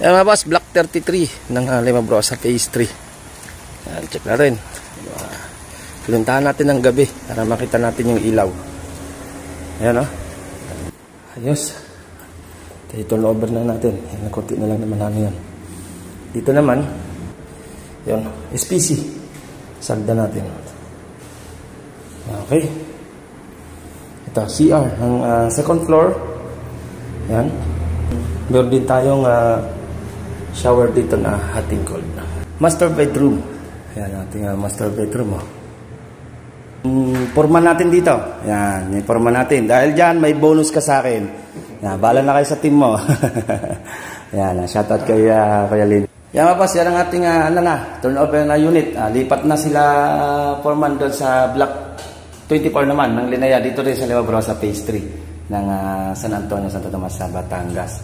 Yan mga boss, Block 33 ng Limabrosa Phase 3. Yan, check na rin. Pinuntahan natin ng gabi para makita natin yung ilaw. Ayan o. Ayos. Turn over na natin. Yan, kunti na lang naman namin yan. Dito naman, yun, SPC. Sagda natin. Okay. Ito, CR. Ang second floor. Yan. Meron din tayong shower dito na hot and cold. Master bedroom. Yan, ating master bedroom. Oh. Forma natin dito. Yan, yung forma natin. Dahil dyan, may bonus ka sa akin. Yan, bahala na kayo sa team mo. Yan, shoutout kay Kuya Lin. Yan mga boss, yan ang ating turnover na unit. Lipat na sila foreman doon sa Block 24 naman ng Linaya. Dito rin sa Limabrosa Phase 3 ng San Antonio, Santo Tomas, Batangas.